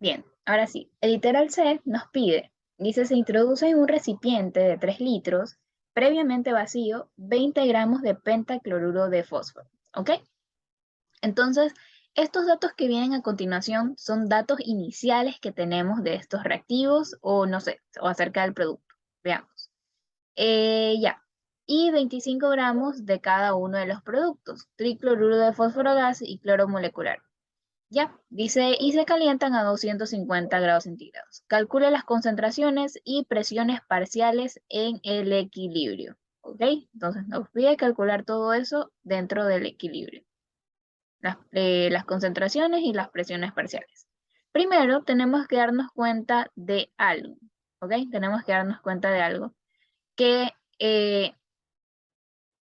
Bien, ahora sí, el literal C nos pide, dice, se introduce en un recipiente de 3 litros, previamente vacío, 20 gramos de pentacloruro de fósforo, ¿ok? Entonces, estos datos que vienen a continuación son datos iniciales que tenemos de estos reactivos o no sé, o acerca del producto. Veamos. Ya. Y 25 gramos de cada uno de los productos, tricloruro de fósforo gas y cloro molecular. Ya, dice, y se calientan a 250 grados centígrados. Calcule las concentraciones y presiones parciales en el equilibrio. ¿Ok? Entonces nos pide calcular todo eso dentro del equilibrio. Las concentraciones y las presiones parciales. Primero tenemos que darnos cuenta de algo. ¿Ok? Tenemos que darnos cuenta de algo que,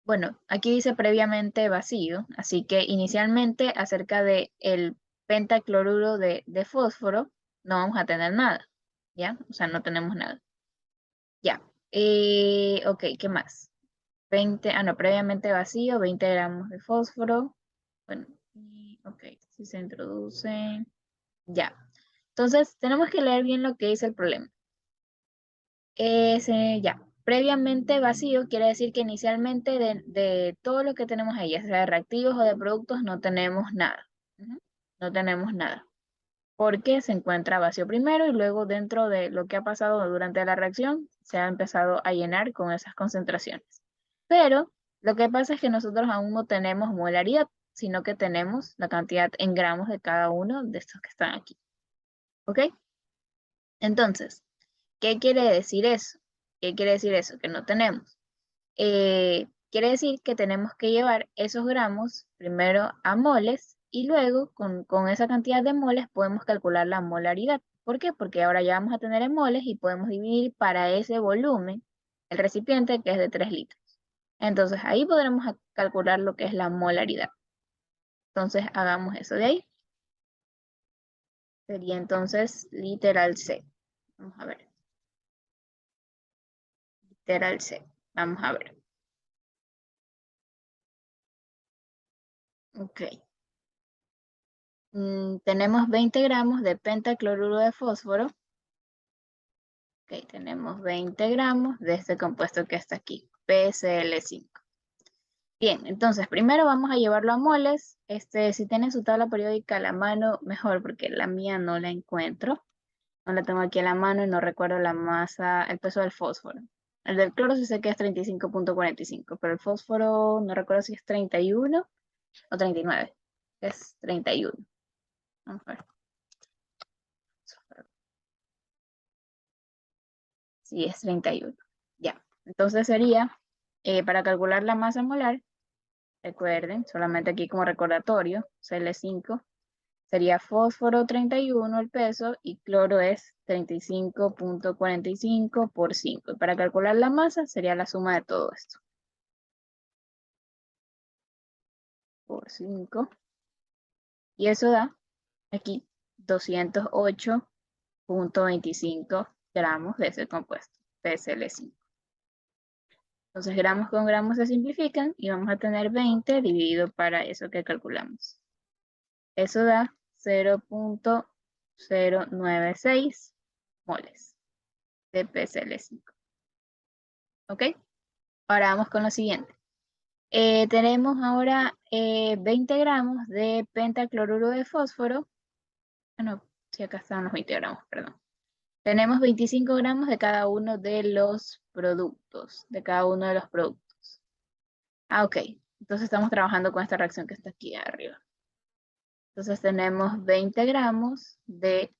bueno, aquí dice previamente vacío, así que inicialmente acerca de el pentacloruro de fósforo no vamos a tener nada, ¿ya? O sea, no tenemos nada. Ya. Ok, ¿qué más? 20, no, previamente vacío, 20 gramos de fósforo. Bueno, ok, si se introduce, ya. Entonces, tenemos que leer bien lo que dice el problema. Ya. Previamente vacío quiere decir que inicialmente de todo lo que tenemos ahí, ya sea de reactivos o de productos, no tenemos nada. Ujú. No tenemos nada. Porque se encuentra vacío primero y luego dentro de lo que ha pasado durante la reacción se ha empezado a llenar con esas concentraciones. Pero lo que pasa es que nosotros aún no tenemos molaridad, sino que tenemos la cantidad en gramos de cada uno de estos que están aquí. ¿Ok? Entonces, ¿qué quiere decir eso? ¿Qué quiere decir eso? Que no tenemos. Quiere decir que tenemos que llevar esos gramos primero a moles y luego con esa cantidad de moles podemos calcular la molaridad. ¿Por qué? Porque ahora ya vamos a tener en moles y podemos dividir para ese volumen el recipiente que es de 3 litros. Entonces ahí podremos calcular lo que es la molaridad. Entonces hagamos eso de ahí. Sería entonces literal C. Vamos a ver. Literal C. Vamos a ver. Ok. Tenemos 20 gramos de pentacloruro de fósforo. Ok, tenemos 20 gramos de este compuesto que está aquí, PCl5. Bien, entonces primero vamos a llevarlo a moles. Si tienen su tabla periódica a la mano, mejor, porque la mía no la encuentro. No la tengo aquí a la mano y no recuerdo la masa, el peso del fósforo. El del cloro sí sé que es 35,45, pero el fósforo no recuerdo si es 31 o 39. Es 31. Vamos a ver. Sí, es 31. Ya. Entonces sería, para calcular la masa molar, recuerden, solamente aquí como recordatorio, Cl5, sería fósforo 31 el peso y cloro es 35,45 por 5. Y para calcular la masa sería la suma de todo esto. Por 5. Y eso da aquí 208,25 gramos de ese compuesto, PCl5. Entonces gramos con gramos se simplifican y vamos a tener 20 dividido para eso que calculamos. Eso da 0,096 moles de PCl5. ¿Ok? Ahora vamos con lo siguiente. Tenemos ahora 20 gramos de pentacloruro de fósforo. No, sí, acá están los 20 gramos, perdón. Tenemos 25 gramos de cada uno de los productos, ok. Entonces estamos trabajando con esta reacción que está aquí arriba. Entonces tenemos 20 gramos de,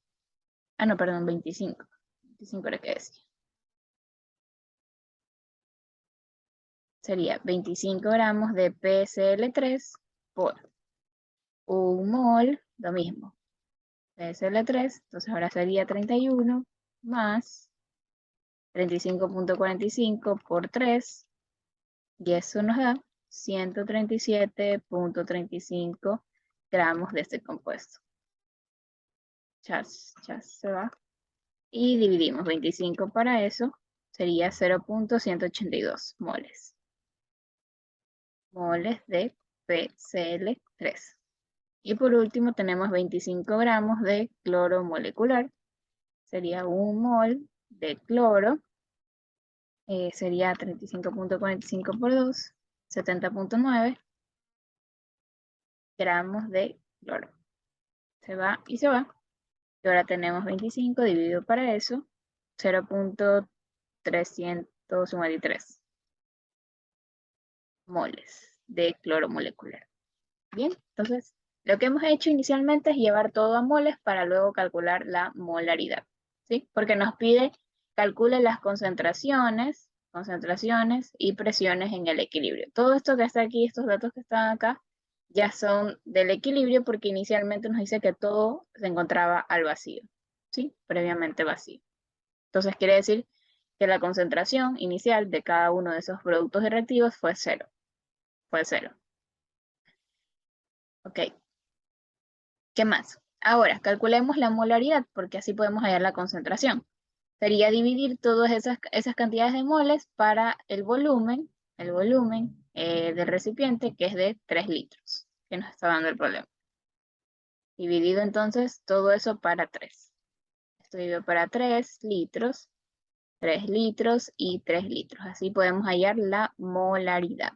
no, perdón, 25. 25 era que decía. Sería 25 gramos de PCl3 por un mol, lo mismo. PCl3, entonces ahora sería 31 más 35,45 por 3, y eso nos da 137,35 gramos de este compuesto. Chas, chas, se va. Y dividimos 25 para eso, sería 0,182 moles. Moles de PCl3. Y por último tenemos 25 gramos de cloro molecular. Sería 1 mol de cloro. Sería 35.45 por 2, 70.9 gramos de cloro. Se va y se va. Y ahora tenemos 25 dividido para eso, 0.353 moles de cloro molecular. Bien, entonces lo que hemos hecho inicialmente es llevar todo a moles para luego calcular la molaridad, ¿sí? Porque nos pide calcule las concentraciones y presiones en el equilibrio. Todo esto que está aquí, estos datos que están acá, ya son del equilibrio porque inicialmente nos dice que todo se encontraba al vacío, ¿sí? Previamente vacío. Entonces quiere decir que la concentración inicial de cada uno de esos productos reactivos fue cero. Fue cero. Ok. ¿Qué más? Ahora, calculemos la molaridad porque así podemos hallar la concentración. Sería dividir todas esas cantidades de moles para el volumen del recipiente, que es de 3 litros, que nos está dando el problema. Dividido entonces todo eso para 3. Esto dividido para 3 litros y 3 litros. Así podemos hallar la molaridad.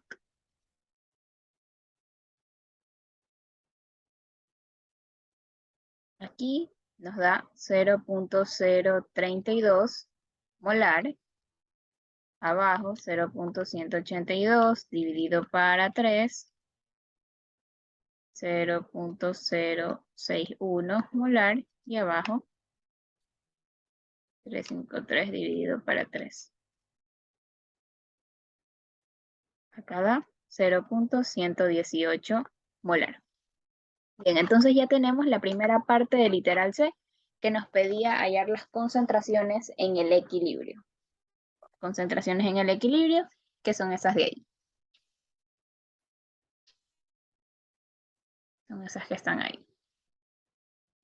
Aquí nos da 0.032 molar. Abajo 0.182 dividido para 3, 0.061 molar, y abajo 353 dividido para 3. Acá da 0.118 molar. Bien, entonces ya tenemos la primera parte del literal C, que nos pedía hallar las concentraciones en el equilibrio. Concentraciones en el equilibrio, que son esas de ahí. Son esas que están ahí.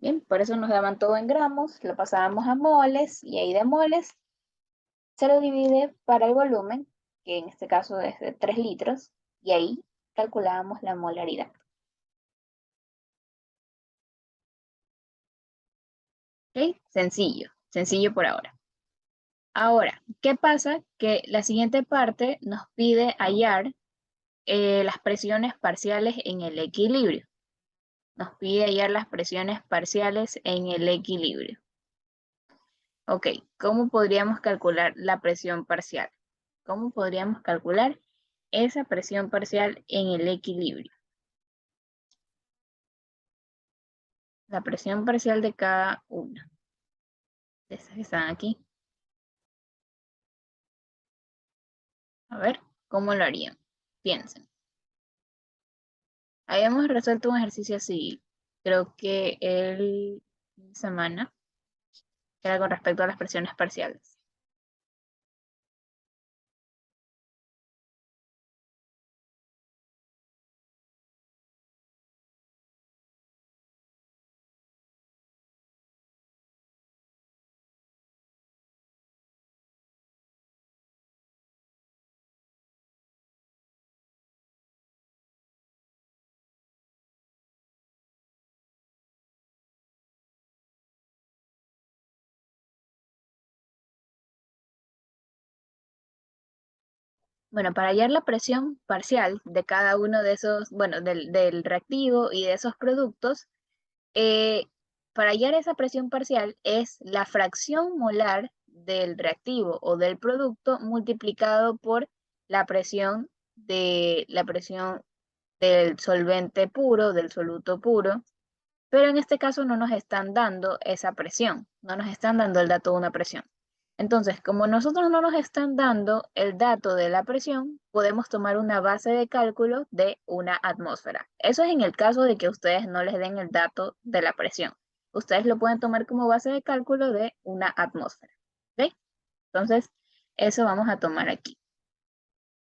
Bien, por eso nos daban todo en gramos, lo pasábamos a moles y ahí de moles se lo divide para el volumen, que en este caso es de 3 litros, y ahí calculábamos la molaridad. ¿Ok? Sencillo, sencillo por ahora. Ahora, ¿qué pasa? Que la siguiente parte nos pide hallar las presiones parciales en el equilibrio. Nos pide hallar las presiones parciales en el equilibrio. Ok, ¿cómo podríamos calcular la presión parcial? ¿Cómo podríamos calcular esa presión parcial en el equilibrio? La presión parcial de cada una de esas que están aquí. A ver, ¿cómo lo harían? Piensen. Habíamos resuelto un ejercicio así, creo que el fin de semana, que era con respecto a las presiones parciales. Bueno, para hallar la presión parcial de cada uno de esos, bueno, del reactivo y de esos productos, Eh, para hallar esa presión parcial es la fracción molar del reactivo o del producto multiplicado por la presión del solvente puro, del soluto puro, pero en este caso no nos están dando esa presión, no nos están dando el dato de una presión. Entonces, como nosotros no nos están dando el dato de la presión, podemos tomar una base de cálculo de una atmósfera. Eso es en el caso de que ustedes no les den el dato de la presión. Ustedes lo pueden tomar como base de cálculo de una atmósfera. ¿Ok? Entonces, eso vamos a tomar aquí.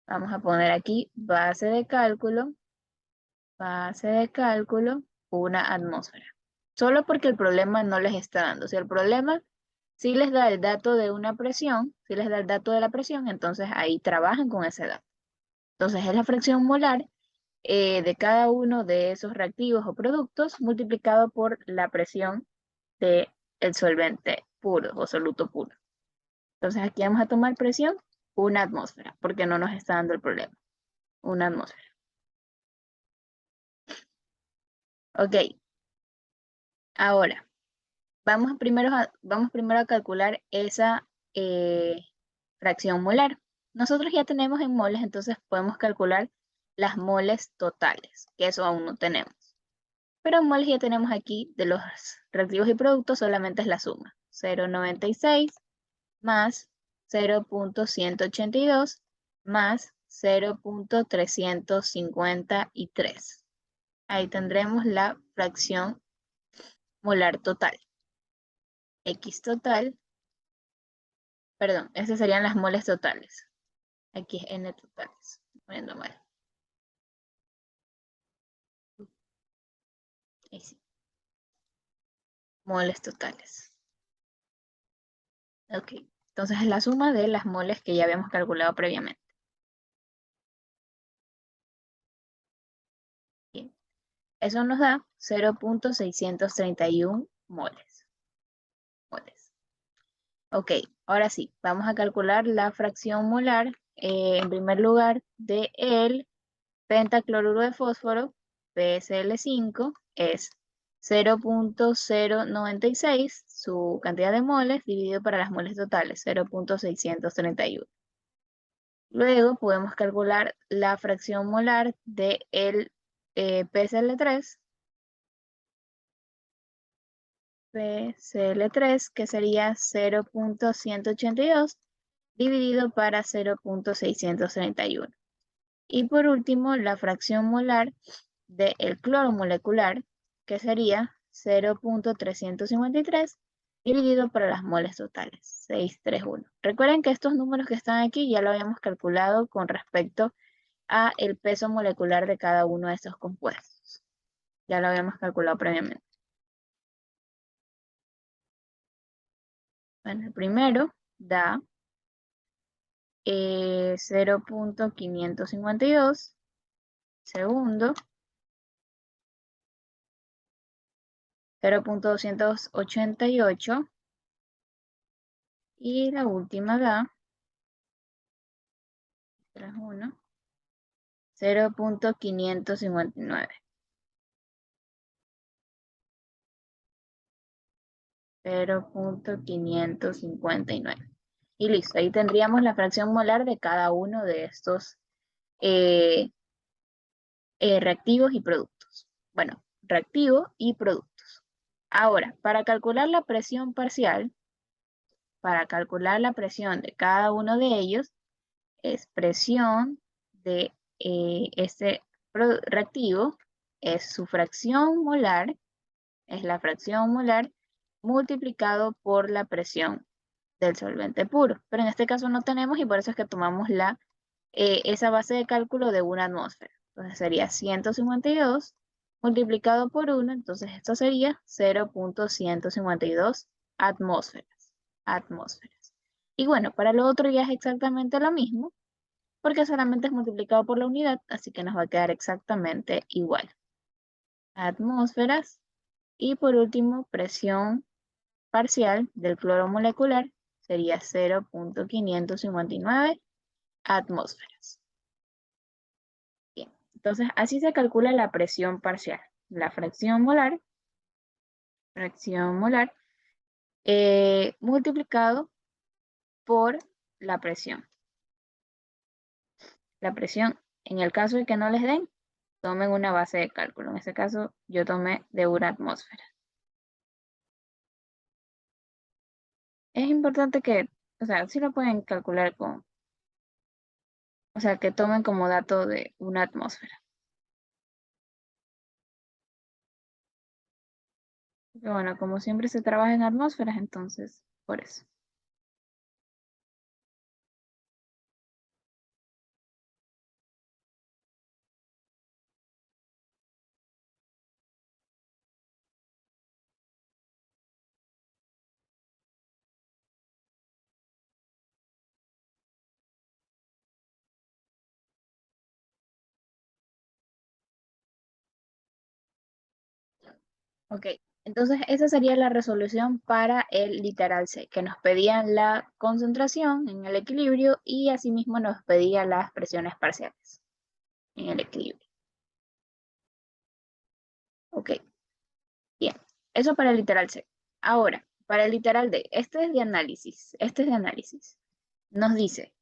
Vamos a poner aquí base de cálculo, una atmósfera. Solo porque el problema no les está dando. Si el problema sí les da el dato de una presión, si les da el dato de la presión, entonces ahí trabajan con ese dato. Entonces es la fracción molar de cada uno de esos reactivos o productos multiplicado por la presión del solvente puro o soluto puro. Entonces aquí vamos a tomar presión, una atmósfera, porque no nos está dando el problema. Una atmósfera. Ok, ahora vamos primero a calcular esa fracción molar. Nosotros ya tenemos en moles, entonces podemos calcular las moles totales, que eso aún no tenemos. Pero en moles ya tenemos aquí de los reactivos y productos, solamente es la suma. 0,96 más 0,182 más 0,353. Ahí tendremos la fracción molar total. X total, perdón, esas serían las moles totales. Aquí es N totales. Estoy poniendo mal. Ahí sí. Moles totales. Ok. Entonces es la suma de las moles que ya habíamos calculado previamente. Bien. Eso nos da 0,631 moles. Ok, ahora sí, vamos a calcular la fracción molar, en primer lugar, de el pentacloruro de fósforo, PSL5, es 0,096, su cantidad de moles, dividido para las moles totales, 0,631. Luego podemos calcular la fracción molar de el PCl3, que sería 0,182 dividido para 0,631. Y por último, la fracción molar del cloro molecular, que sería 0,353 dividido para las moles totales, 631. Recuerden que estos números que están aquí ya lo habíamos calculado con respecto a el peso molecular de cada uno de estos compuestos. Ya lo habíamos calculado previamente. Bueno, el primero da 0,552, segundo 0,288 y la última da 1, 0,559. 0,559. Y listo, ahí tendríamos la fracción molar de cada uno de estos eh, reactivos y productos. Bueno, reactivo y productos. Ahora, para calcular la presión de cada uno de ellos, es presión de este reactivo, es su fracción molar, es la fracción molar multiplicado por la presión del solvente puro. Pero en este caso no tenemos y por eso es que tomamos esa base de cálculo de una atmósfera. Entonces sería 152 multiplicado por 1, entonces esto sería 0,152 atmósferas. Atmósferas. Y bueno, para lo otro ya es exactamente lo mismo, porque solamente es multiplicado por la unidad, así que nos va a quedar exactamente igual. Atmósferas. Y por último, presión parcial del cloro molecular sería 0,559 atmósferas. Bien, entonces así se calcula la presión parcial. La fracción molar multiplicado por la presión. La presión, en el caso de que no les den, tomen una base de cálculo. En este caso, yo tomé de una atmósfera. Es importante que, o sea, sí lo pueden calcular con, o sea, que tomen como dato de una atmósfera. Pero bueno, como siempre se trabaja en atmósferas, entonces, por eso. Ok, entonces esa sería la resolución para el literal C, que nos pedían la concentración en el equilibrio y asimismo nos pedía las presiones parciales en el equilibrio. Ok, bien, eso para el literal C. Ahora, para el literal D, este es de análisis. Nos dice,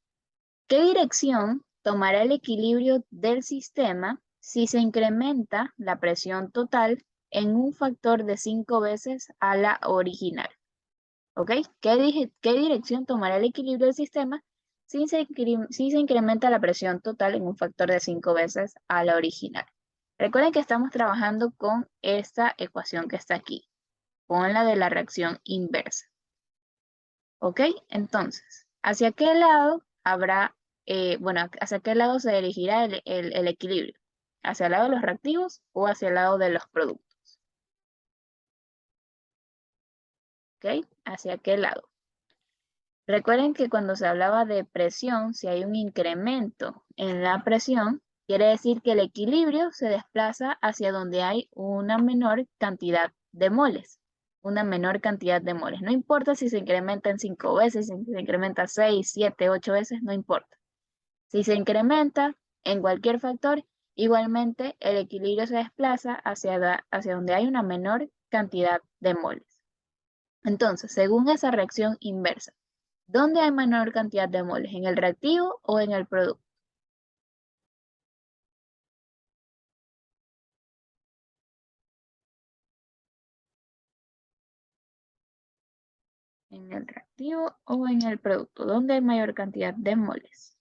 ¿qué dirección tomará el equilibrio del sistema si se incrementa la presión total en un factor de 5 veces a la original? ¿Ok? ¿Qué dirección tomará el equilibrio del sistema si se incrementa la presión total en un factor de 5 veces a la original? Recuerden que estamos trabajando con esta ecuación que está aquí, con la de la reacción inversa. ¿Ok? Entonces, ¿hacia qué lado hacia qué lado se dirigirá el equilibrio? ¿Hacia el lado de los reactivos o hacia el lado de los productos? ¿Ok? ¿Hacia qué lado? Recuerden que cuando se hablaba de presión, si hay un incremento en la presión, quiere decir que el equilibrio se desplaza hacia donde hay una menor cantidad de moles. Una menor cantidad de moles. No importa si se incrementa en 5 veces, si se incrementa 6, 7, 8 veces, no importa. Si se incrementa en cualquier factor, igualmente el equilibrio se desplaza hacia donde hay una menor cantidad de moles. Entonces, según esa reacción inversa, ¿dónde hay menor cantidad de moles? ¿En el reactivo o en el producto? ¿En el reactivo o en el producto? ¿Dónde hay mayor cantidad de moles?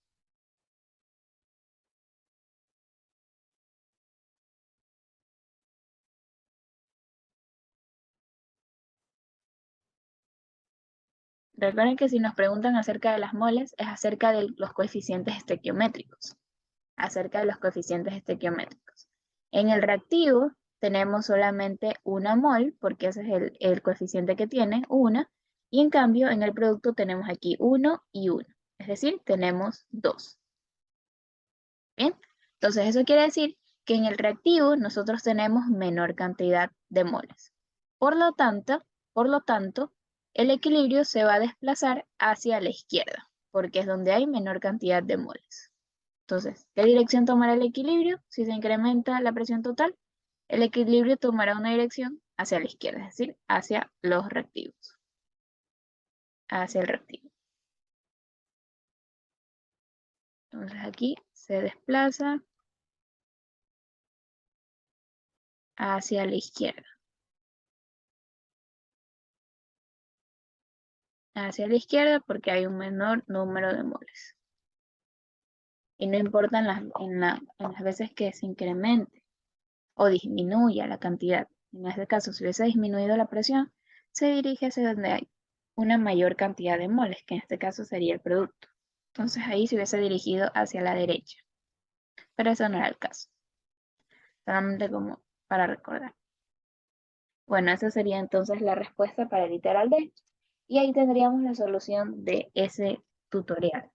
Recuerden que si nos preguntan acerca de las moles, es acerca de los coeficientes estequiométricos. Acerca de los coeficientes estequiométricos. En el reactivo tenemos solamente una mol, porque ese es el coeficiente que tiene, una, y en cambio en el producto tenemos aquí uno y uno, es decir, tenemos dos. Bien, entonces eso quiere decir que en el reactivo nosotros tenemos menor cantidad de moles. Por lo tanto, por lo tanto, el equilibrio se va a desplazar hacia la izquierda, porque es donde hay menor cantidad de moles. Entonces, ¿qué dirección tomará el equilibrio? Si se incrementa la presión total, el equilibrio tomará una dirección hacia la izquierda, es decir, hacia los reactivos, hacia el reactivo. Entonces aquí se desplaza hacia la izquierda, hacia la izquierda porque hay un menor número de moles. Y no importa en las veces que se incremente o disminuya la cantidad. En este caso, si hubiese disminuido la presión, se dirige hacia donde hay una mayor cantidad de moles, que en este caso sería el producto. Entonces ahí se hubiese dirigido hacia la derecha, pero eso no era el caso, solamente como para recordar. Bueno, esa sería entonces la respuesta para el literal D, y ahí tendríamos la solución tutorial,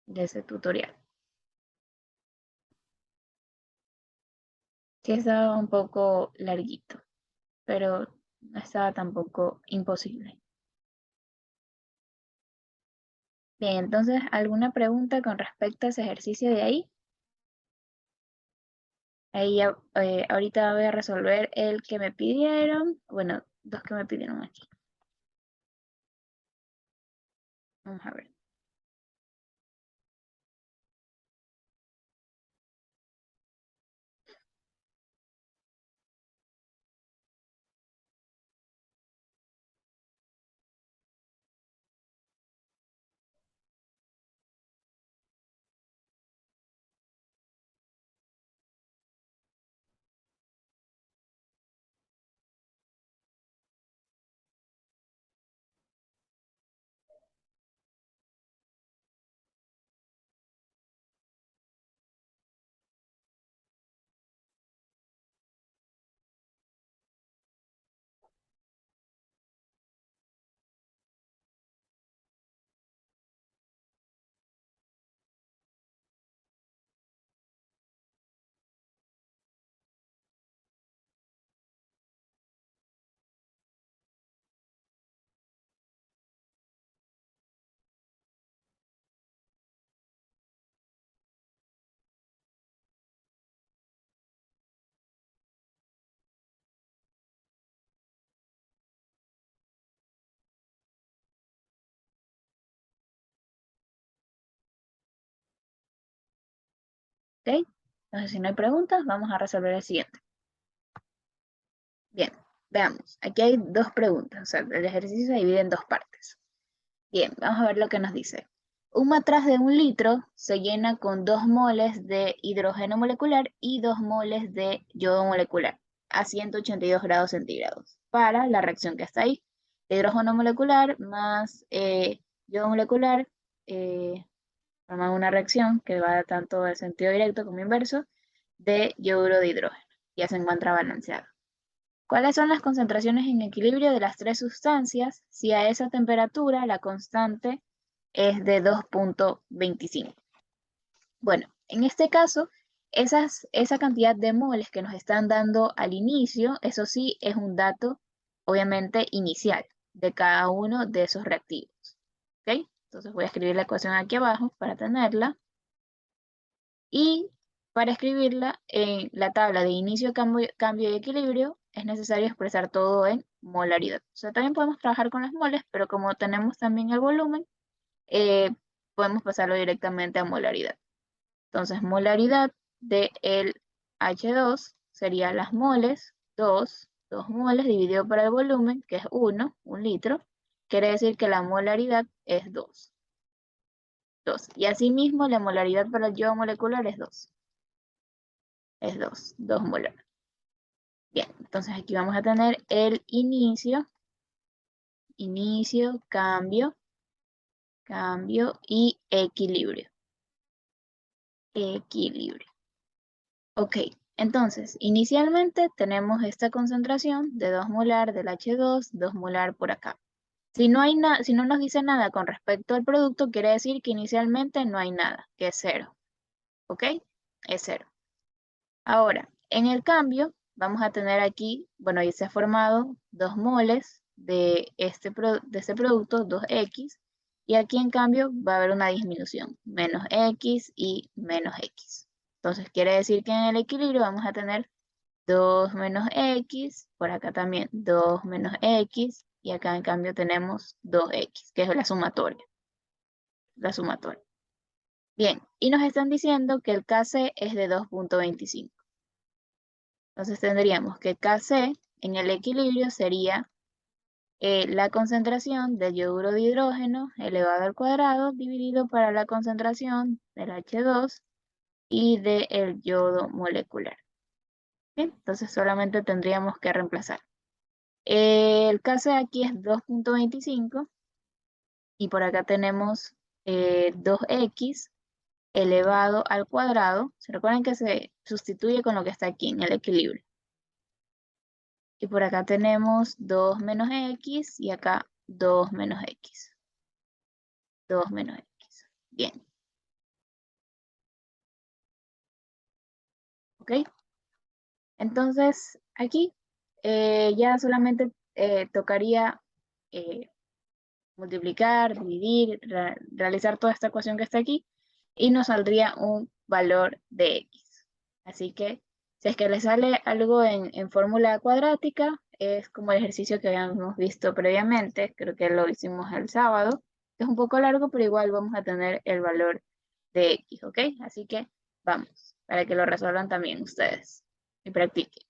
de ese tutorial. Sí estaba un poco larguito, pero no estaba tampoco imposible. Bien, entonces, ¿alguna pregunta con respecto a ese ejercicio de ahí? Ahí ya, ahorita voy a resolver el que me pidieron. Bueno, dos que me pidieron aquí. Vamos a ver. ¿Ok? Entonces, si no hay preguntas, vamos a resolver el siguiente. Bien, veamos. Aquí hay dos preguntas. O sea, el ejercicio se divide en dos partes. Bien, vamos a ver lo que nos dice. Un matraz de 1 litro se llena con 2 moles de hidrógeno molecular y 2 moles de yodo molecular a 182 grados centígrados para la reacción que está ahí. Hidrógeno molecular más yodo molecular forman una reacción que va tanto en sentido directo como inverso de yoduro de hidrógeno. Ya se encuentra balanceado. ¿Cuáles son las concentraciones en equilibrio de las tres sustancias si a esa temperatura la constante es de 2,25? Bueno, en este caso, esa cantidad de moles que nos están dando al inicio, eso sí es un dato obviamente inicial de cada uno de esos reactivos. ¿Ok? Entonces voy a escribir la ecuación aquí abajo para tenerla. Y para escribirla en la tabla de inicio, cambio y equilibrio, es necesario expresar todo en molaridad. O sea, también podemos trabajar con las moles, pero como tenemos también el volumen, podemos pasarlo directamente a molaridad. Entonces, molaridad de el H2 sería las moles, 2 moles dividido por el volumen, que es 1 litro. Quiere decir que la molaridad es 2. Y asimismo, la molaridad para el yodo molecular es 2. Es 2 molar. Bien, entonces aquí vamos a tener el inicio, cambio y equilibrio. Ok, entonces inicialmente tenemos esta concentración de 2 molar del H2, 2 molar por acá. Si no nos dice nada con respecto al producto, quiere decir que inicialmente no hay nada, que es 0. ¿Ok? Es 0. Ahora, en el cambio, vamos a tener aquí, bueno, ahí se ha formado 2 moles de este producto, 2X, y aquí en cambio va a haber una disminución, menos X y menos X. Entonces quiere decir que en el equilibrio vamos a tener 2 menos X, por acá también 2 menos X, y acá en cambio tenemos 2X, que es la sumatoria. Bien, y nos están diciendo que el Kc es de 2,25. Entonces tendríamos que Kc en el equilibrio sería la concentración del yoduro de hidrógeno elevado al cuadrado dividido para la concentración del H2 y del yodo molecular. Bien, entonces solamente tendríamos que reemplazar. El Kc aquí es 2,25 y por acá tenemos 2x elevado al cuadrado. ¿Se recuerdan que se sustituye con lo que está aquí en el equilibrio? Y por acá tenemos 2 menos X y acá 2 menos X. 2 menos X. Bien. ¿Ok? Entonces, aquí ya solamente tocaría eh, multiplicar, dividir, realizar toda esta ecuación que está aquí y nos saldría un valor de X. Así que si es que le sale algo en fórmula cuadrática, es como el ejercicio que habíamos visto previamente, creo que lo hicimos el sábado, que es un poco largo, pero igual vamos a tener el valor de X, ¿ok? Así que vamos, para que lo resuelvan también ustedes y practiquen.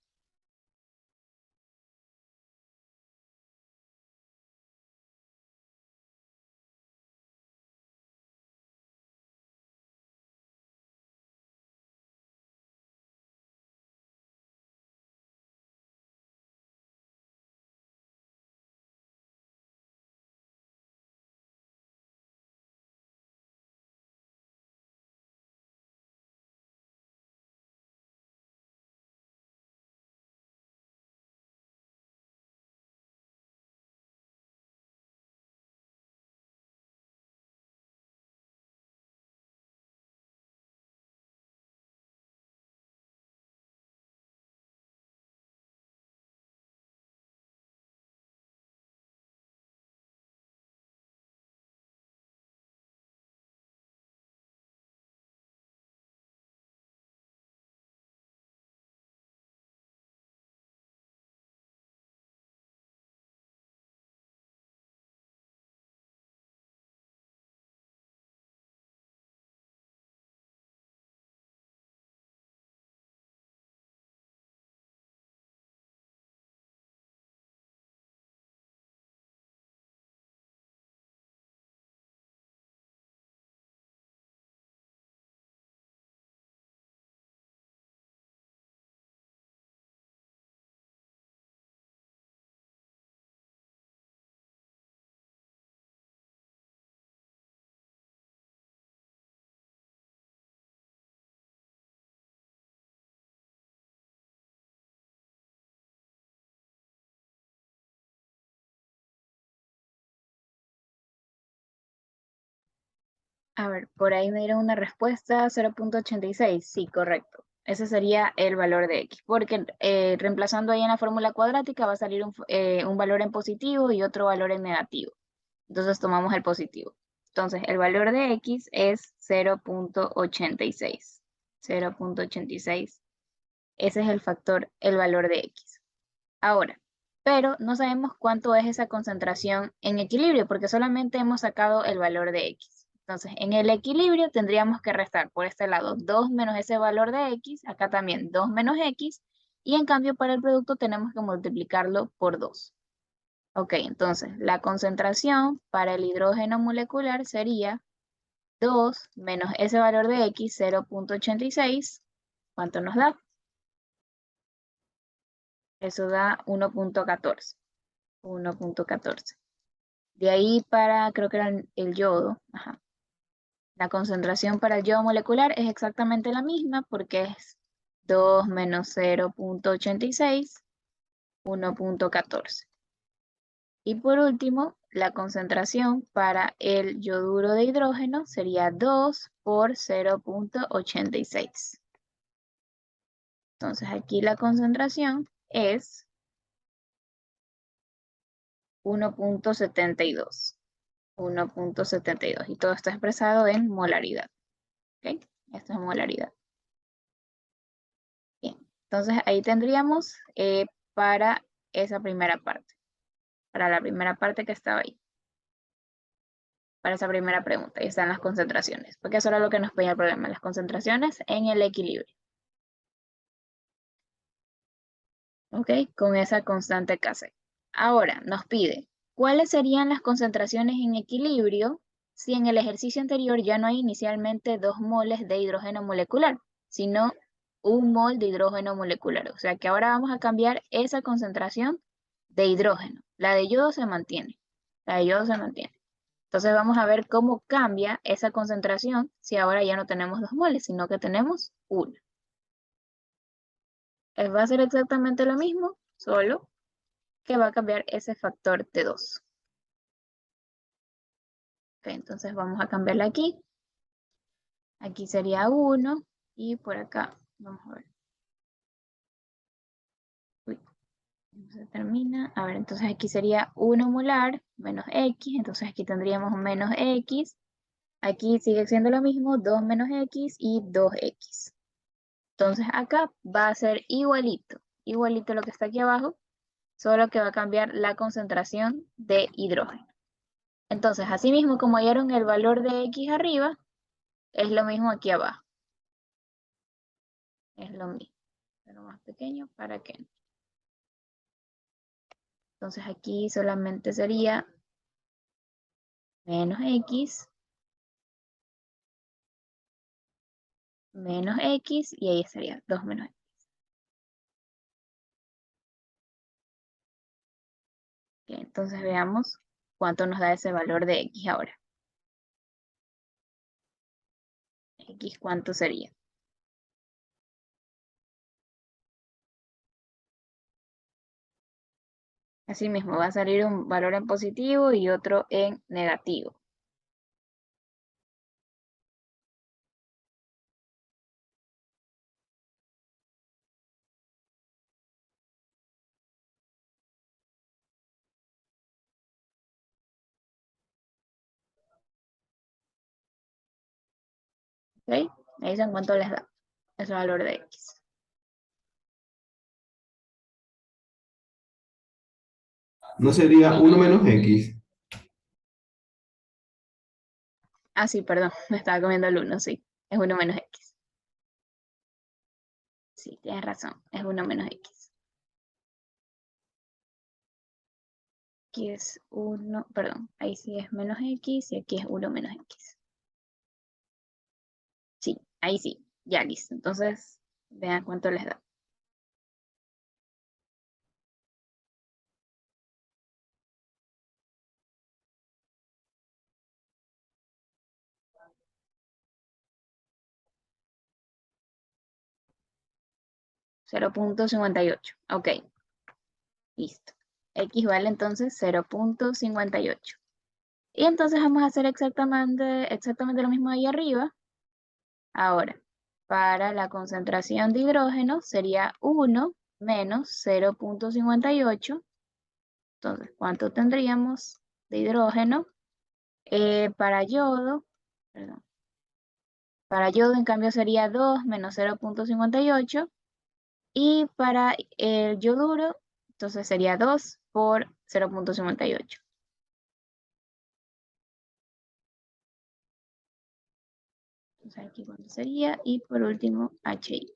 A ver, por ahí me dieron una respuesta 0.86. Sí, correcto. Ese sería el valor de x, porque reemplazando ahí en la fórmula cuadrática va a salir un valor en positivo y otro valor en negativo. Entonces tomamos el positivo. Entonces el valor de x es 0.86. 0.86. Ese es el factor, el valor de x. Ahora, pero no sabemos cuánto es esa concentración en equilibrio, porque solamente hemos sacado el valor de x. Entonces, en el equilibrio tendríamos que restar por este lado 2 menos ese valor de x, acá también 2 menos x, y en cambio para el producto tenemos que multiplicarlo por 2. Ok, entonces la concentración para el hidrógeno molecular sería 2 menos ese valor de x, 0.86. ¿Cuánto nos da? Eso da 1.14. 1.14. De ahí para, creo que era el yodo. Ajá. La concentración para el yodo molecular es exactamente la misma porque es 2 menos 0.86, 1.14. Y por último, la concentración para el yoduro de hidrógeno sería 2 por 0.86. Entonces aquí la concentración es 1.72. 1.72 y todo está expresado en molaridad. ¿Ok? Esto es molaridad. Bien, entonces ahí tendríamos para esa primera parte, para la primera parte que estaba ahí, para esa primera pregunta. Ahí están las concentraciones, porque eso era lo que nos pedía el problema, las concentraciones en el equilibrio. ¿Ok? Con esa constante Kc. Ahora nos pide, ¿cuáles serían las concentraciones en equilibrio si en el ejercicio anterior ya no hay inicialmente 2 moles de hidrógeno molecular, sino 1 mol de hidrógeno molecular? O sea que ahora vamos a cambiar esa concentración de hidrógeno. La de yodo se mantiene. La de yodo se mantiene. Entonces vamos a ver cómo cambia esa concentración si ahora ya no tenemos 2 moles, sino que tenemos 1. Va a ser exactamente lo mismo, solo que va a cambiar ese factor de 2. Ok, entonces vamos a cambiarla aquí. Aquí sería 1 y por acá, vamos a ver. Uy, no se termina. A ver, entonces aquí sería 1 molar menos x, entonces aquí tendríamos menos x. Aquí sigue siendo lo mismo, 2 menos x y 2x. Entonces acá va a ser igualito, igualito lo que está aquí abajo, solo que va a cambiar la concentración de hidrógeno. Entonces, así mismo como hallaron el valor de x arriba, es lo mismo aquí abajo. Es lo mismo, pero más pequeño para que. Entonces aquí solamente sería menos x y ahí sería 2 menos x. Bien, entonces veamos cuánto nos da ese valor de x ahora. X, ¿cuánto sería? Así mismo va a salir un valor en positivo y otro en negativo. ¿Ok? Ahí dicen cuánto les da ese valor de x. ¿No sería 1 menos x? Ah, sí, perdón, me estaba comiendo el 1, sí. Es 1 menos x. Sí, tienes razón, es 1 menos x. Aquí es 1, perdón, ahí sí es menos x y aquí es 1 menos x. Sí, ahí sí, ya listo. Entonces, vean cuánto les da. Cero punto cincuenta y ocho. Ok, listo. X vale entonces 0.58. Y entonces vamos a hacer exactamente lo mismo ahí arriba. Ahora, para la concentración de hidrógeno sería 1 menos 0,58. Entonces, ¿cuánto tendríamos de hidrógeno? Para yodo, perdón, para yodo en cambio sería 2 menos 0,58. Y para el yoduro, entonces sería 2 por 0,58. Entonces aquí cuánto sería. Y por último, HI.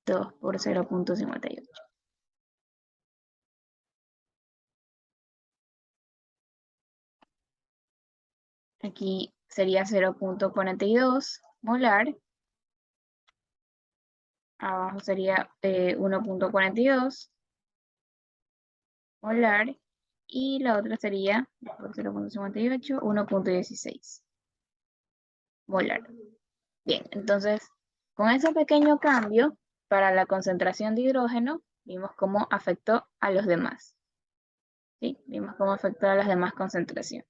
2 por 0,58. Aquí sería 0,42 molar. Abajo sería 1,42 molar. Y la otra sería por 0,58, 1,16 molar. Bien, entonces, con ese pequeño cambio para la concentración de hidrógeno, vimos cómo afectó a los demás. ¿Sí? Vimos cómo afectó a las demás concentraciones.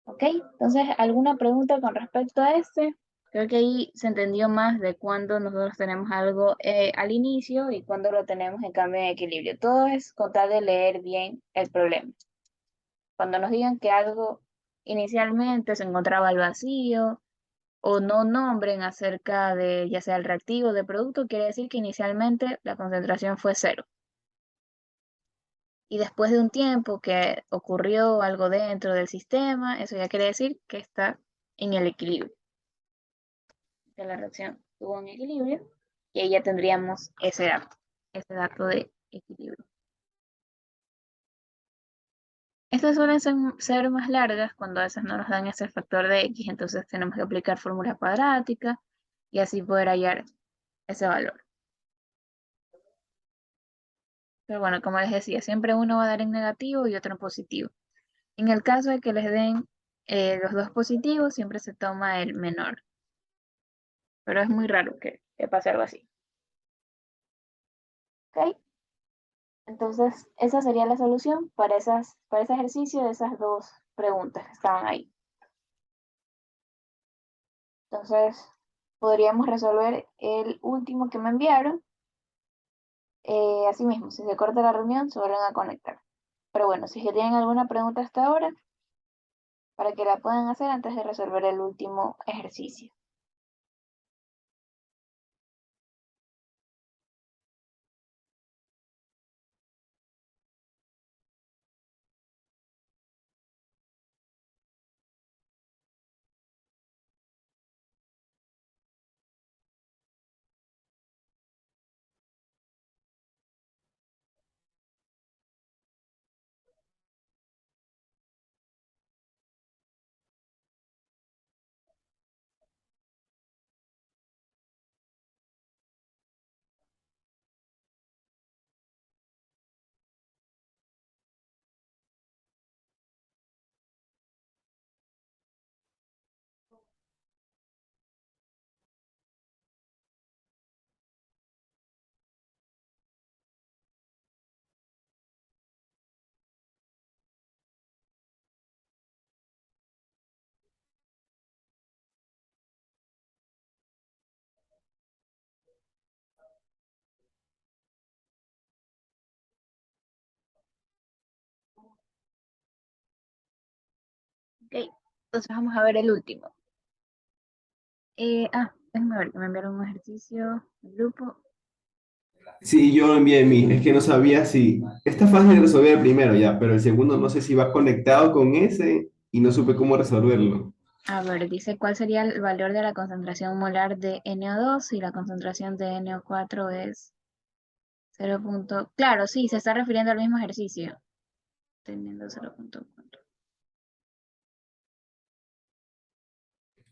¿Ok? Entonces, ¿alguna pregunta con respecto a este? Creo que ahí se entendió más de cuando nosotros tenemos algo al inicio y cuando lo tenemos en cambio en equilibrio. Todo es con tal de leer bien el problema. Cuando nos digan que algo inicialmente se encontraba al vacío o no nombren acerca de ya sea el reactivo de producto, quiere decir que inicialmente la concentración fue cero. Y después de un tiempo que ocurrió algo dentro del sistema, eso ya quiere decir que está en el equilibrio, que la reacción tuvo un equilibrio y ahí ya tendríamos ese dato de equilibrio. Estas suelen ser más largas cuando a veces no nos dan ese factor de X, entonces tenemos que aplicar fórmula cuadrática y así poder hallar ese valor. Pero bueno, como les decía, siempre uno va a dar en negativo y otro en positivo. En el caso de que les den los dos positivos, siempre se toma el menor, pero es muy raro que pase algo así. ¿Ok? Entonces, esa sería la solución para ese ejercicio de esas dos preguntas que estaban ahí. Entonces, podríamos resolver el último que me enviaron. Así mismo, si se corta la reunión, se vuelven a conectar. Pero bueno, si es que tienen alguna pregunta hasta ahora, para que la puedan hacer antes de resolver el último ejercicio. Ok, entonces vamos a ver el último. Déjenme ver que me enviaron un ejercicio en grupo. Sí, yo lo envié a mí. Es que no sabía si... Está fácil de resolver el primero ya, pero el segundo no sé si va conectado con ese y no supe cómo resolverlo. A ver, dice cuál sería el valor de la concentración molar de NO2 y la concentración de NO4 es 0. Claro, sí, se está refiriendo al mismo ejercicio. Teniendo 0,4.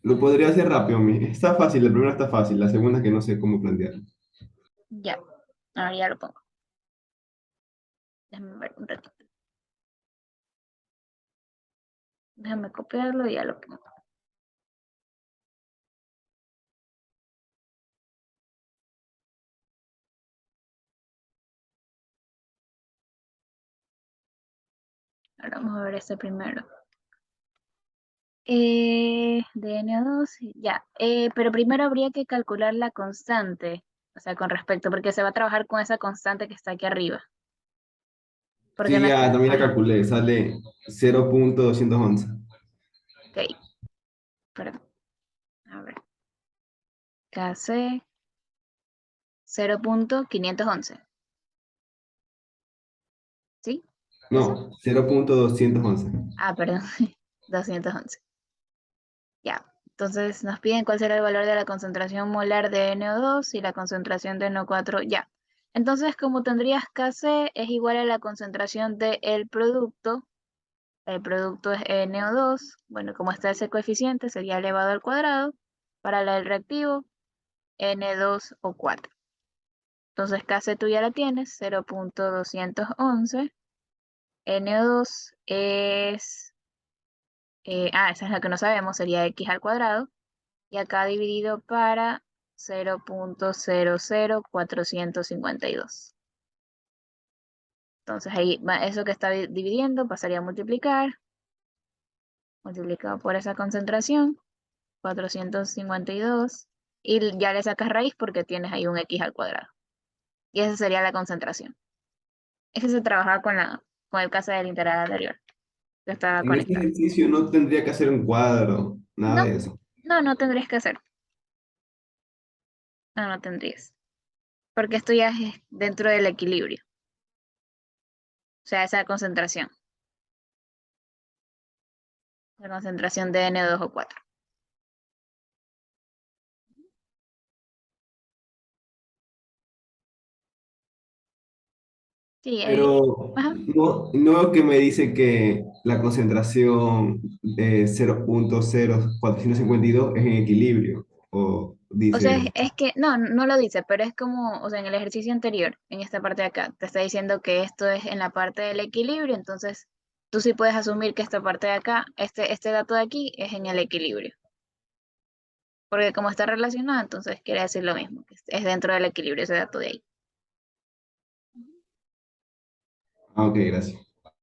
Lo podría hacer rápido, mi. Está fácil, la primera está fácil, la segunda que no sé cómo plantearlo. Ya, ahora ya lo pongo. Déjame ver un ratito. Déjame copiarlo y ya lo pongo. Ahora vamos a ver este primero. De NO2, ya. Pero primero habría que calcular la constante, o sea, con respecto, porque se va a trabajar con esa constante que está aquí arriba. Porque Sí, no ya está. también la Ajá, calculé, sale 0.211. ok, perdón. A ver, KC 0.511. ¿Sí? ¿Eso? No, 0.211. Ah, perdón, 211. Ya. Entonces nos piden cuál será el valor de la concentración molar de NO2 y la concentración de NO4. Ya. Entonces, como tendrías KC es igual a la concentración del producto. El producto es NO2. Bueno, como está ese coeficiente, sería elevado al cuadrado. Para la del reactivo, N2O4. Entonces, KC tú ya la tienes, 0.211. NO2 es... esa es la que no sabemos, sería X al cuadrado. Y acá dividido para 0.00452. Entonces ahí eso que está dividiendo pasaría a multiplicar, multiplicado por esa concentración, 452, y ya le sacas raíz porque tienes ahí un X al cuadrado. Y esa sería la concentración. Ese se trabajaba con el caso del integral anterior, que estaba En este conectado. ejercicio no tendría que hacer un cuadro, nada No, de eso. no tendrías que hacer. No tendrías. Porque esto ya es dentro del equilibrio. O sea, esa concentración. La concentración de N2O4. Sí, Pero ajá. no veo que me dice que la concentración de 0.0452 es en equilibrio. O O sea, dice, es que, no lo dice, pero es como, o sea, en el ejercicio anterior, en esta parte de acá, te está diciendo que esto es en la parte del equilibrio, entonces tú sí puedes asumir que esta parte de acá, este dato de aquí, es en el equilibrio. Porque como está relacionado, entonces quiere decir lo mismo, que es dentro del equilibrio ese dato de ahí. ah, ok, gracias.